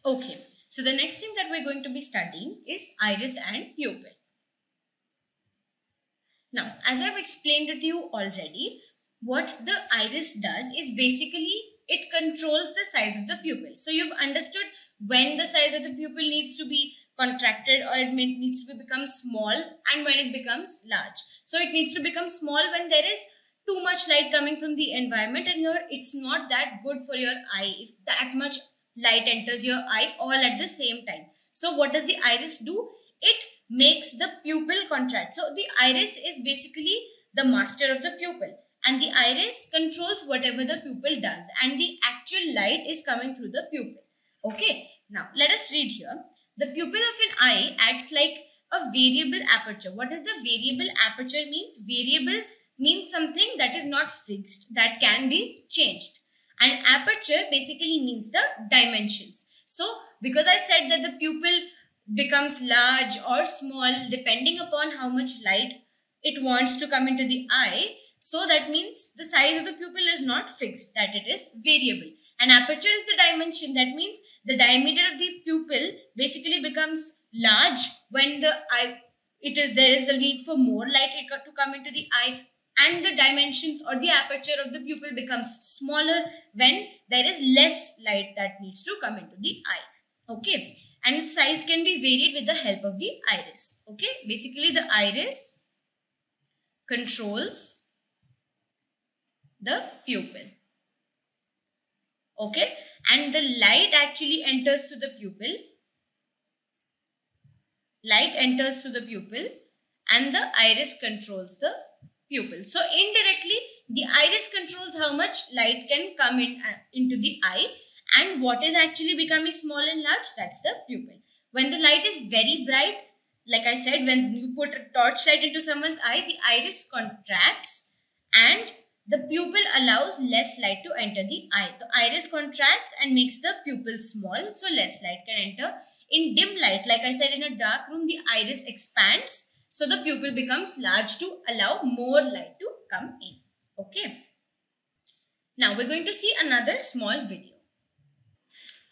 Okay, so the next thing that we're going to be studying is iris and pupil. Now, as I've explained it to you already, what the iris does is basically it controls the size of the pupil. So you've understood when the size of the pupil needs to be contracted or it needs to become small and when it becomes large. So it needs to become small when there is too much light coming from the environment and it's not that good for your eye if that much light enters your eye all at the same time. So what does the iris do? It makes the pupil contract. So the iris is basically the master of the pupil and the iris controls whatever the pupil does and the actual light is coming through the pupil. Okay, now let us read here. The pupil of an eye acts like a variable aperture. What does the variable aperture means? Variable means something that is not fixed, that can be changed. And aperture basically means the dimensions. So because I said that the pupil becomes large or small depending upon how much light it wants to come into the eye, so that means the size of the pupil is not fixed, that it is variable. And aperture is the dimension, that means the diameter of the pupil basically becomes large when there is the need for more light to come into the eye, and the dimensions or the aperture of the pupil becomes smaller when there is less light that needs to come into the eye. Okay, and its size can be varied with the help of the iris. Okay, basically the iris controls the pupil. Okay, and the light actually enters through the pupil. Light enters through the pupil and the iris controls the pupil. So indirectly, the iris controls how much light can come into the eye, and what is actually becoming small and large, that's the pupil. When the light is very bright, like I said, when you put a torchlight into someone's eye, the iris contracts and the pupil allows less light to enter the eye. The iris contracts and makes the pupil small, so less light can enter. In dim light, like I said, in a dark room, the iris expands, so the pupil becomes large to allow more light to come in. Okay. Now we're going to see another small video.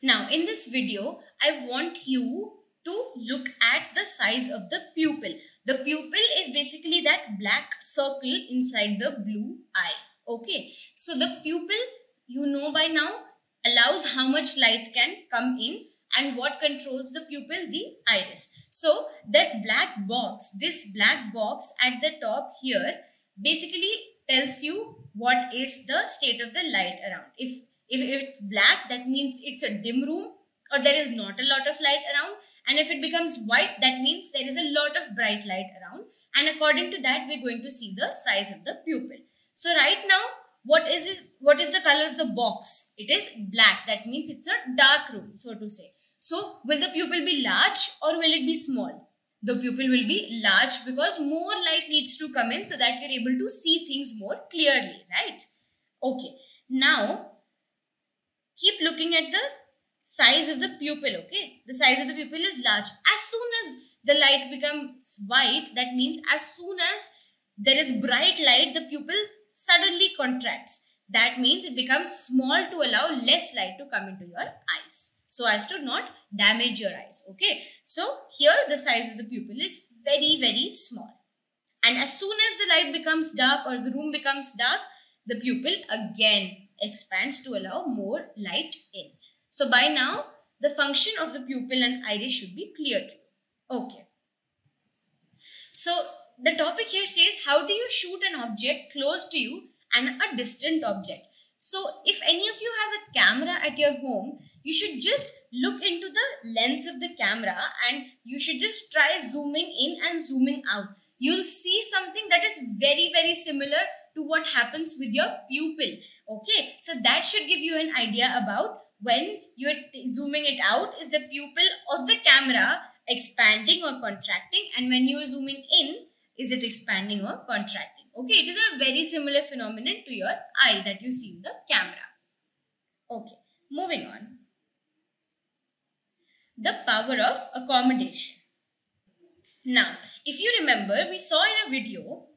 Now in this video, I want you to look at the size of the pupil. The pupil is basically that black circle inside the blue eye. Okay. So the pupil, you know by now, allows how much light can come in. And what controls the pupil? The iris. So that black box, this black box at the top here, basically tells you what is the state of the light around. If it's black, that means it's a dim room or there is not a lot of light around. And if it becomes white, that means there is a lot of bright light around. And according to that, we're going to see the size of the pupil. So right now, what is the color of the box? It is black. That means it's a dark room, so to say. So will the pupil be large or will it be small? The pupil will be large because more light needs to come in so that you're able to see things more clearly, right? Okay. Now, keep looking at the size of the pupil, okay? The size of the pupil is large. As soon as the light becomes white, that means as soon as there is bright light, the pupil suddenly contracts. That means it becomes small to allow less light to come into your eyes, so as to not damage your eyes. Okay, so here the size of the pupil is very, very small. And as soon as the light becomes dark or the room becomes dark, the pupil again expands to allow more light in. So by now, the function of the pupil and iris should be clear to you. Okay. So the topic here says, how do you shoot an object close to you and a distant object? So if any of you has a camera at your home, you should just look into the lens of the camera and you should just try zooming in and zooming out. You'll see something that is very, very similar to what happens with your pupil. Okay, so that should give you an idea about when you're zooming it out, is the pupil of the camera expanding or contracting, and when you're zooming in, is it expanding or contracting? Okay, it is a very similar phenomenon to your eye that you see in the camera. Okay, moving on. The power of accommodation. Now, if you remember, we saw in a video,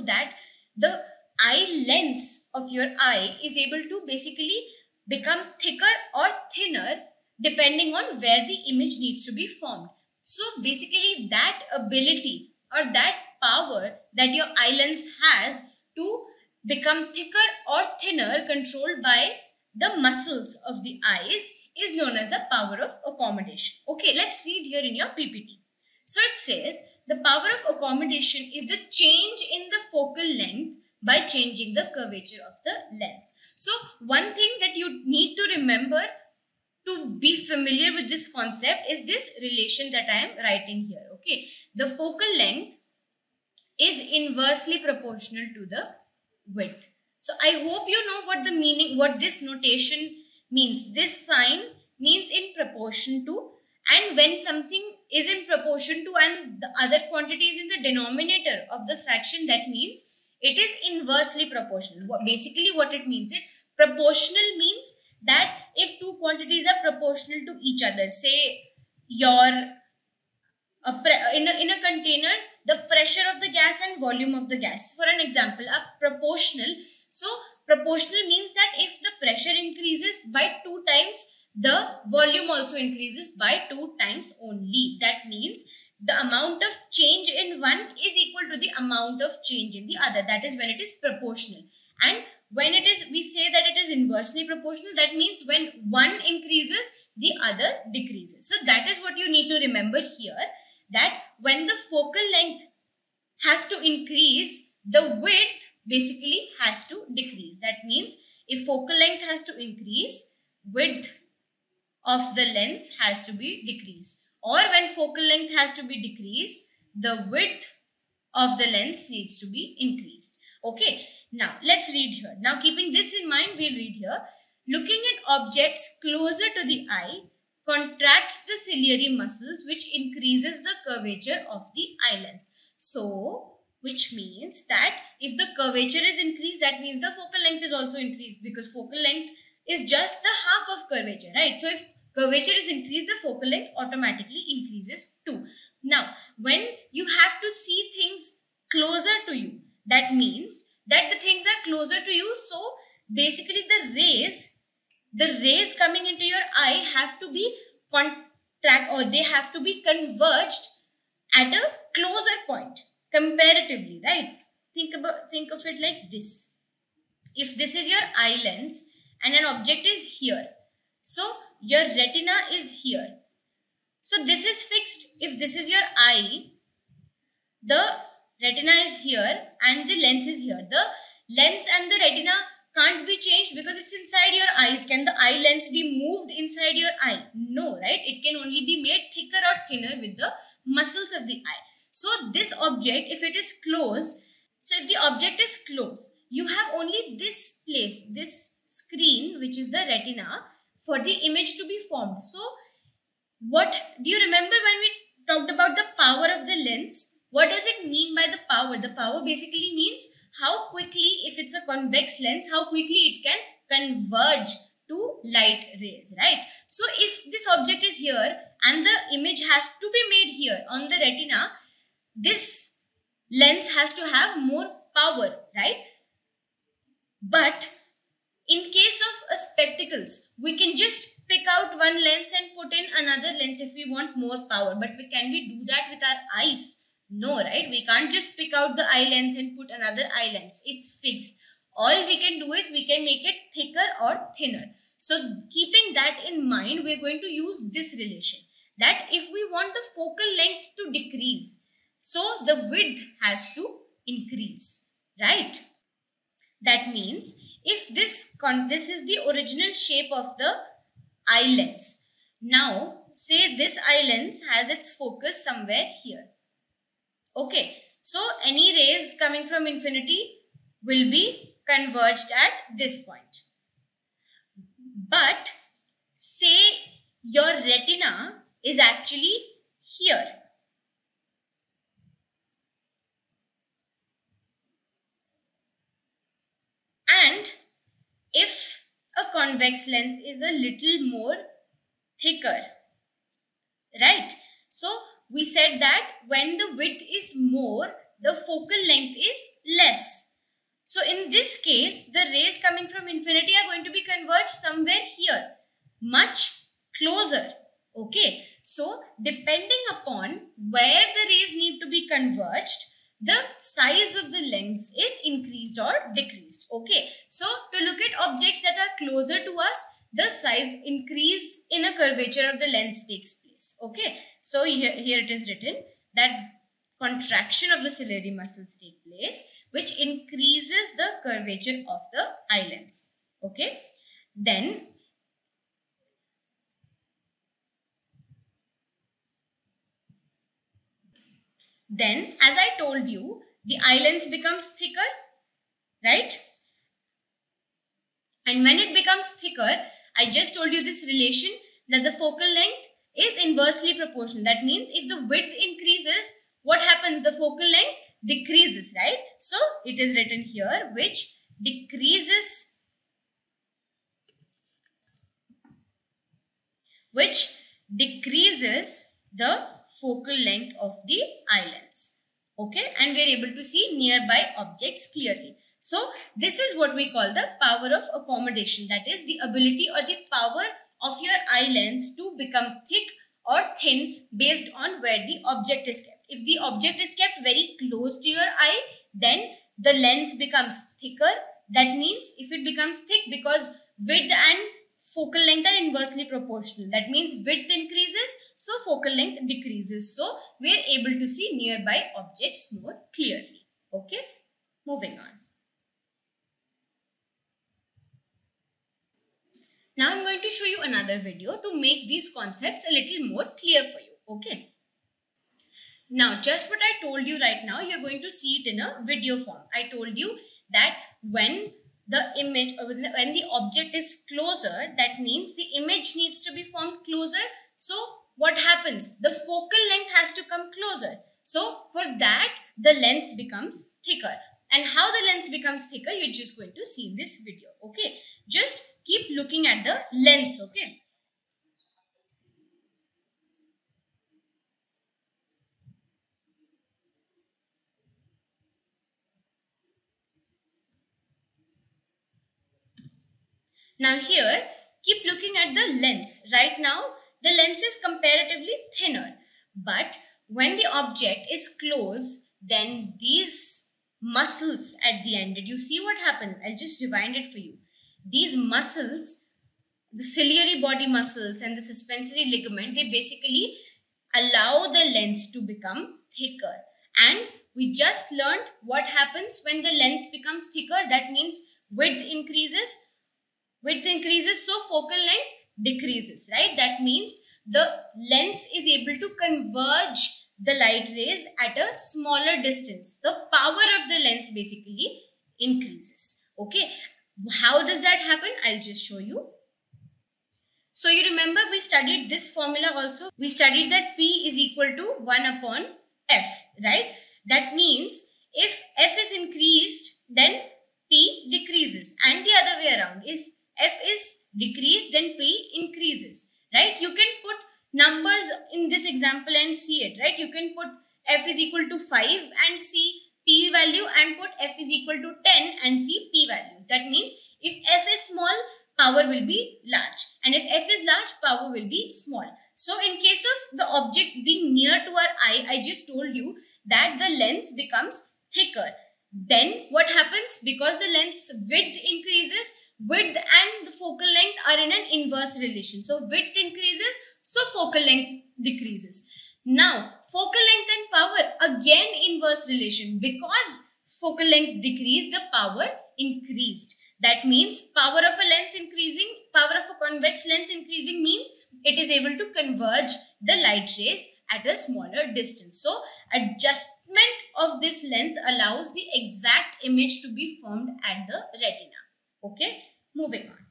that the eye lens of your eye is able to basically become thicker or thinner depending on where the image needs to be formed. So basically that ability or that power that your eye lens has to become thicker or thinner controlled by the muscles of the eyes is known as the power of accommodation. Okay, let's read here in your PPT. So it says the power of accommodation is the change in the focal length by changing the curvature of the lens. So one thing that you need to remember to be familiar with this concept is this relation that I am writing here. Okay, the focal length is inversely proportional to the width. So I hope you know what the meaning, what this notation means. This sign means in proportion to, and when something is in proportion to and the other quantity is in the denominator of the fraction, that means it is inversely proportional. Basically what it means, proportional means that if two quantities are proportional to each other, say your in a container, the pressure of the gas and volume of the gas, for an example, are proportional. So proportional means that if the pressure increases by 2 times, the volume also increases by 2 times only. That means the amount of change in one is equal to the amount of change in the other. That is when it is proportional. And when it is, we say that it is inversely proportional. That means when one increases, the other decreases. So that is what you need to remember here, that when the focal length has to increase, the width basically has to decrease. That means if focal length has to increase, width of the lens has to be decreased. Or when focal length has to be decreased, the width of the lens needs to be increased. Okay, now let's read here. Now keeping this in mind, we'll read here. Looking at objects closer to the eye contracts the ciliary muscles, which increases the curvature of the eye lens. So, which means that if the curvature is increased, that means the focal length is also increased, because focal length is just the half of curvature, right? So, if curvature is increased, the focal length automatically increases too. Now, when you have to see things closer to you, that means that the things are closer to you. So, basically the rays coming into your eye have to be they have to be converged at a closer point comparatively, right? Think of it like this. If this is your eye lens and an object is here, so your retina is here. So this is fixed. If this is your eye, the retina is here and the lens is here. The lens and the retina can't be changed because it's inside your eyes. Can the eye lens be moved inside your eye? No, right? It can only be made thicker or thinner with the muscles of the eye. So this object, if it is close, so if the object is close, you have only this place, this screen, which is the retina, for the image to be formed. So what do you remember when we talked about the power of the lens? What does it mean by the power? The power basically means how quickly, if it's a convex lens, how quickly it can converge to light rays, right? So if this object is here and the image has to be made here on the retina, this lens has to have more power, right? But in case of spectacles, we can just pick out one lens and put in another lens if we want more power. But can we do that with our eyes? No, right? We can't just pick out the eye lens and put another eye lens. It's fixed. All we can do is we can make it thicker or thinner. So keeping that in mind, we're going to use this relation. That if we want the focal length to decrease, so the width has to increase, right? That means if this is the original shape of the eye lens. Now, say this eye lens has its focus somewhere here. Okay, so any rays coming from infinity will be converged at this point. But say your retina is actually here. And if a convex lens is a little more thicker, right? So we said that when the width is more, the focal length is less. So in this case, the rays coming from infinity are going to be converged somewhere here, much closer. Okay. So depending upon where the rays need to be converged, the size of the lens is increased or decreased. Okay. So to look at objects that are closer to us, the size increase in a curvature of the lens takes place. Okay. So here it is written that contraction of the ciliary muscles take place, which increases the curvature of the eye lens. Okay. Then as I told you, the eye lens becomes thicker, right? And when it becomes thicker, I just told you this relation that the focal length is inversely proportional. That means if the width increases, what happens? The focal length decreases, right? So it is written here, which decreases the focal length of the eye lens. Okay, and we are able to see nearby objects clearly. So this is what we call the power of accommodation, that is the ability or the power of your eye lens to become thick or thin based on where the object is kept. If the object is kept very close to your eye, then the lens becomes thicker. That means if it becomes thick, because width and focal length are inversely proportional. That means width increases, so focal length decreases. So we are able to see nearby objects more clearly. Okay, moving on. Now I'm going to show you another video to make these concepts a little more clear for you. Okay. Now just what I told you right now, you're going to see it in a video form. I told you that when the image or when the object is closer, that means the image needs to be formed closer. So what happens? The focal length has to come closer. So for that, the lens becomes thicker. And how the lens becomes thicker, you're just going to see in this video. Okay. Just keep looking at the lens. Okay. Now here, keep looking at the lens. Right now, the lens is comparatively thinner. But when the object is close, then these muscles at the end, did you see what happened? I'll just rewind it for you. These muscles, the ciliary body muscles and the suspensory ligament, they basically allow the lens to become thicker. And we just learned what happens when the lens becomes thicker. That means width increases, so focal length decreases, right? That means the lens is able to converge the light rays at a smaller distance. The power of the lens basically increases. Okay, how does that happen? I'll just show you. So you remember we studied this formula also. We studied that P is equal to 1 upon F, right? That means if F is increased, then P decreases, and the other way around. If F is decreased, then P increases, right? You can put numbers in this example and see it, right? You can put F is equal to 5 and see P value, and put F is equal to 10 and see P values. That means if F is small, power will be large, and if F is large, power will be small. So in case of the object being near to our eye, I just told you that the lens becomes thicker. Then what happens? Because the lens width increases, width and the focal length are in an inverse relation. So width increases, so focal length decreases. Now focal length and power, again inverse relation. Because focal length decreased, the power increased. That means power of a lens increasing, power of a convex lens increasing means it is able to converge the light rays at a smaller distance. So adjustment of this lens allows the exact image to be formed at the retina. Okay, moving on.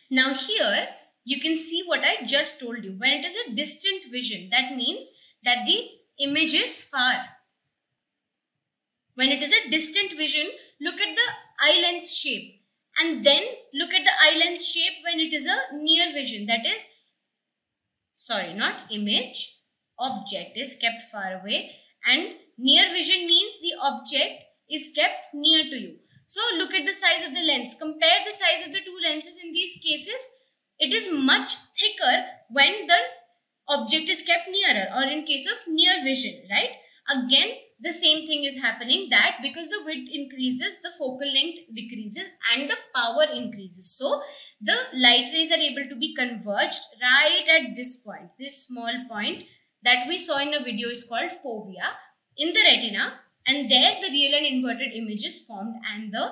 Now here you can see what I just told you. When it is a distant vision, that means that the image is far. When it is a distant vision, look at the eye lens shape, and then look at the eye lens shape when it is a near vision. That is, sorry, not image, object is kept far away, and Near vision means the object is kept near to you. So look at the size of the lens. Compare the size of the two lenses in these cases. It is much thicker when the object is kept nearer, or in case of near vision, right? Again, the same thing is happening, that because the width increases, the focal length decreases and the power increases. So the light rays are able to be converged right at this point. This small point that we saw in a video is called fovea in the retina, and there the real and inverted image is formed, and the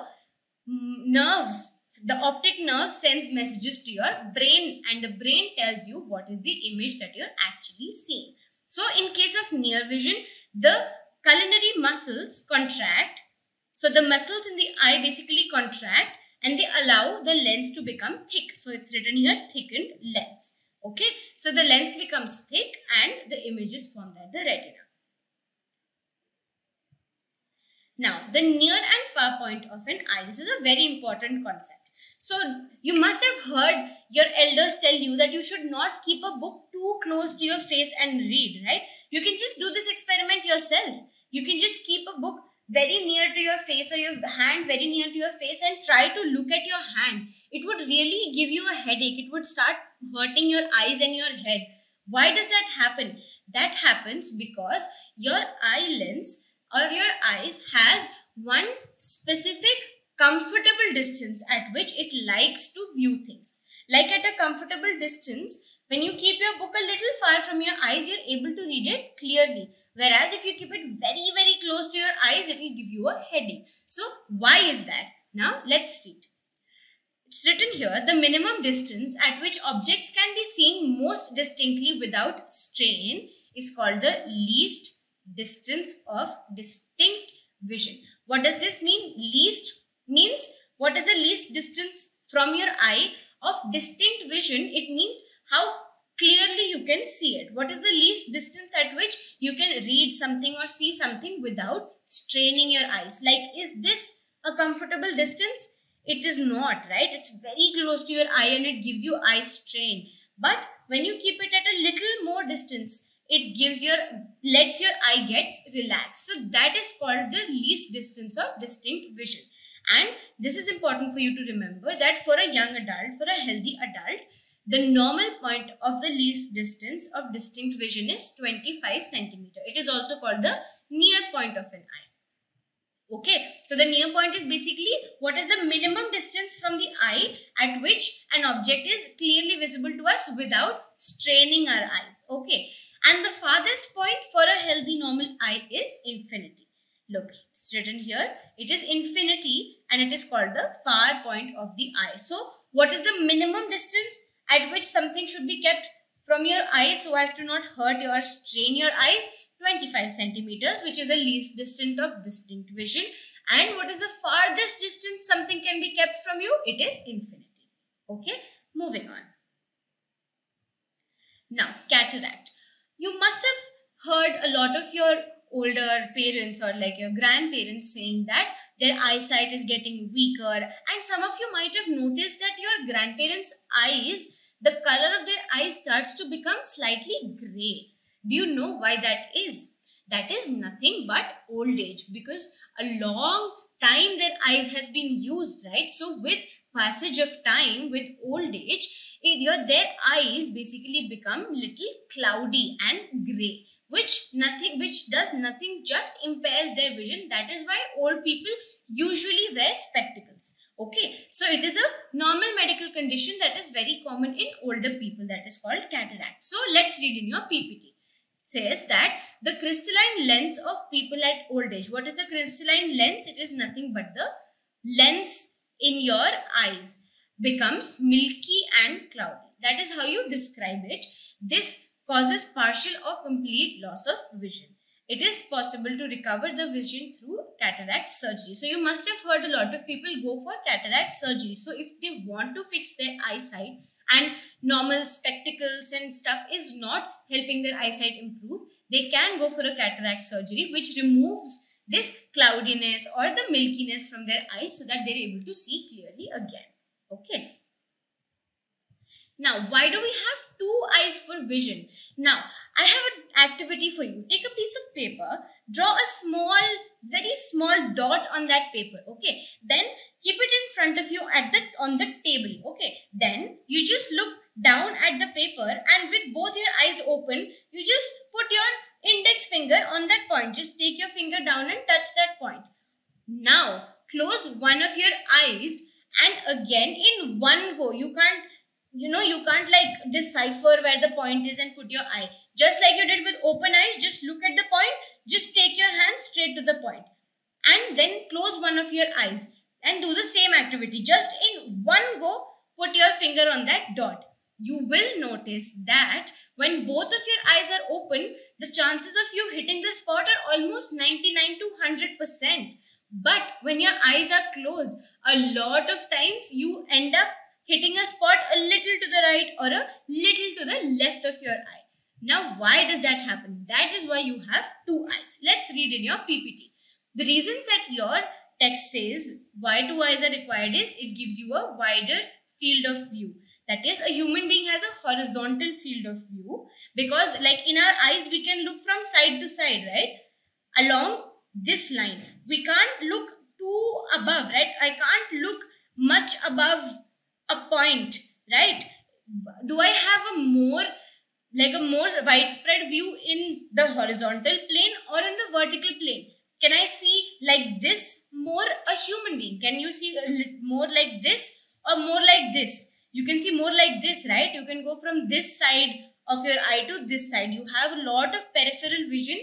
nerves, the optic nerve sends messages to your brain, and the brain tells you what is the image that you're actually seeing. So in case of near vision, the culinary muscles contract. So the muscles in the eye basically contract and they allow the lens to become thick. So it's written here, thickened lens. Okay. So the lens becomes thick and the image is formed at the retina. Now, the near and far point of an eye. This is a very important concept. So, you must have heard your elders tell you that you should not keep a book too close to your face and read, right? You can just do this experiment yourself. You can just keep a book very near to your face or your hand very near to your face and try to look at your hand. It would really give you a headache. It would start hurting your eyes and your head. Why does that happen? That happens because your eye lens or your eyes has one specific comfortable distance at which it likes to view things. Like at a comfortable distance, when you keep your book a little far from your eyes, you're able to read it clearly. Whereas if you keep it very, very close to your eyes, it will give you a headache. So why is that? Now let's read. It's written here, the minimum distance at which objects can be seen most distinctly without strain is called the least distance of distinct vision. What does this mean? Least means what is the least distance from your eye of distinct vision? It means how clearly you can see it. What is the least distance at which you can read something or see something without straining your eyes? Like, is this a comfortable distance? It is not, right? It's very close to your eye and it gives you eye strain. But when you keep it at a little more distance, it lets your eye gets relaxed. So that is called the least distance of distinct vision. And this is important for you to remember that for a young adult, for a healthy adult, the normal point of the least distance of distinct vision is 25 centimeter. It is also called the near point of an eye. Okay, so the near point is basically what is the minimum distance from the eye at which an object is clearly visible to us without straining our eyes. Okay, and the farthest point for a healthy normal eye is infinity. Look, it's written here, it is infinity and it is called the far point of the eye. So what is the minimum distance at which something should be kept from your eye so as to not hurt or strain your eyes? 25 centimeters, which is the least distance of distinct vision. And what is the farthest distance something can be kept from you? It is infinity. Okay, moving on. Now, cataract. You must have heard a lot of your older parents or like your grandparents saying that their eyesight is getting weaker, and some of you might have noticed that your grandparents' eyes, the color of their eyes starts to become slightly grey. Do you know why that is? That is nothing but old age, because a long time their eyes has been used, right? So with passage of time, with old age, their eyes basically become little cloudy and grey, which does nothing, just impairs their vision. That is why old people usually wear spectacles. Okay, so it is a normal medical condition that is very common in older people, that is called cataract. So let's read in your PPT. Says that the crystalline lens of people at old age. What is the crystalline lens? It is nothing but the lens in your eyes becomes milky and cloudy. That is how you describe it. This causes partial or complete loss of vision. It is possible to recover the vision through cataract surgery. So you must have heard a lot of people go for cataract surgery. So if they want to fix their eyesight and normal spectacles and stuff is not helping their eyesight improve, they can go for a cataract surgery which removes this cloudiness or the milkiness from their eyes so that they're able to see clearly again. Okay. Now, why do we have two eyes for vision? Now, I have an activity for you. Take a piece of paper, draw a small, very small dot on that paper. Okay. Then keep it in front of you on the table. Okay. Then you just look down at the paper and with both your eyes open, you just put your index finger on that point. Just take your finger down and touch that point. Now, close one of your eyes and again in one go. You can't like decipher where the point is and put your eye. Just like you did with open eyes, just look at the point, just take your hand straight to the point. And then close one of your eyes and do the same activity. Just in one go, put your finger on that dot. You will notice that when both of your eyes are open, the chances of you hitting the spot are almost 99 to 100%. But when your eyes are closed, a lot of times you end up hitting a spot a little to the right or a little to the left of your eye. Now, why does that happen? That is why you have two eyes. Let's read in your PPT. The reasons that your text says why two eyes are required is it gives you a wider field of view. That is, a human being has a horizontal field of view because like in our eyes, we can look from side to side, right? Along this line. We can't look too above, right? I can't look much above a point, right? Do I have a more widespread view in the horizontal plane or in the vertical plane? Can I see like this more a human being? Can you see more like this or more like this? You can see more like this, right? You can go from this side of your eye to this side. You have a lot of peripheral vision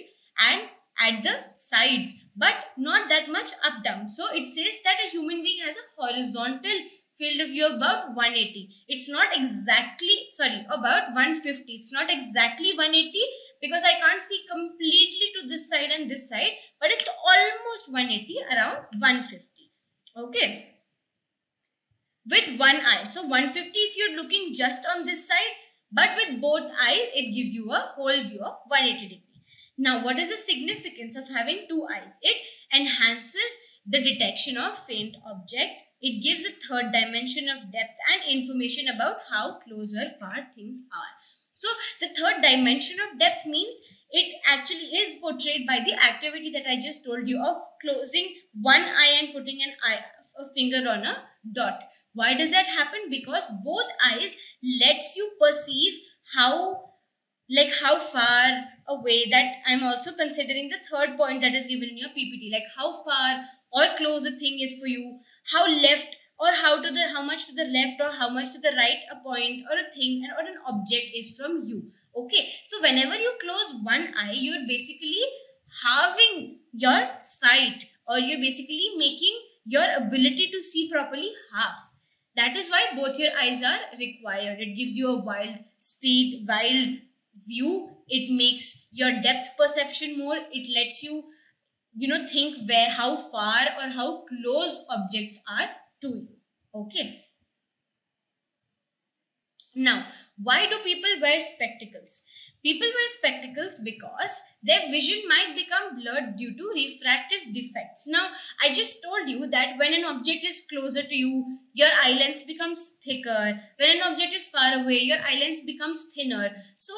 and at the sides, but not that much up down. So it says that a human being has a horizontal field of view about 180. It's not exactly, about 150. It's not exactly 180 because I can't see completely to this side and this side, but it's almost 180, around 150. Okay. With one eye. So 150 if you're looking just on this side, but with both eyes, it gives you a whole view of 180 degree. Now, what is the significance of having two eyes? It enhances the detection of faint object. It gives a third dimension of depth and information about how close or far things are. So, the third dimension of depth means it actually is portrayed by the activity that I just told you of closing one eye and putting a finger on a dot. Why does that happen? Because both eyes lets you perceive how far away, that I'm also considering the third point that is given in your PPT, like how far or close a thing is for you, how left or how much to the left or how much to the right a point or a thing or an object is from you. Okay, so whenever you close one eye, you're basically halving your sight, or you're basically making your ability to see properly half. That is why both your eyes are required. It gives you a wild view. It makes your depth perception more. It lets you, think how far or how close objects are to you. Okay. Now, why do people wear spectacles? People wear spectacles because their vision might become blurred due to refractive defects. Now, I just told you that when an object is closer to you, your eye lens becomes thicker. When an object is far away, your eye lens becomes thinner. So,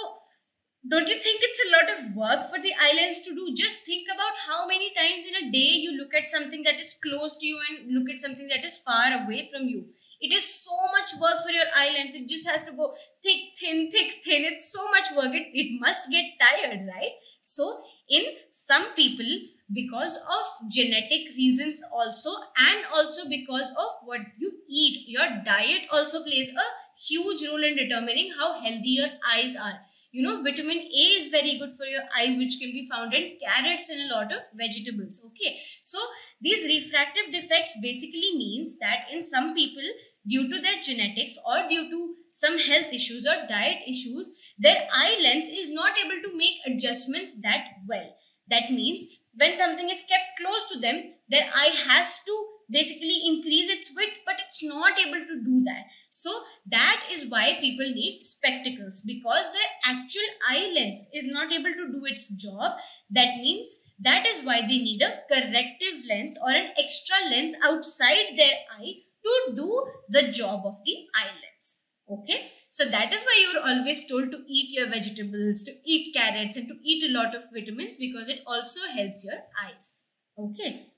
don't you think it's a lot of work for the eye lens to do? Just think about how many times in a day you look at something that is close to you and look at something that is far away from you. It is so much work for your eye lens. It just has to go thick, thin, thick, thin. It's so much work. It must get tired, right? So, in some people, because of genetic reasons also, and also because of what you eat, your diet also plays a huge role in determining how healthy your eyes are. Vitamin A is very good for your eyes, which can be found in carrots and a lot of vegetables. Okay. So, these refractive defects basically means that in some people, due to their genetics or due to some health issues or diet issues, their eye lens is not able to make adjustments that well. That means when something is kept close to them, their eye has to basically increase its width, but it's not able to do that. So that is why people need spectacles, because their actual eye lens is not able to do its job. That means that is why they need a corrective lens or an extra lens outside their eye to do the job of the eye lens. Okay, so that is why you are always told to eat your vegetables, to eat carrots, and to eat a lot of vitamins, because it also helps your eyes. Okay.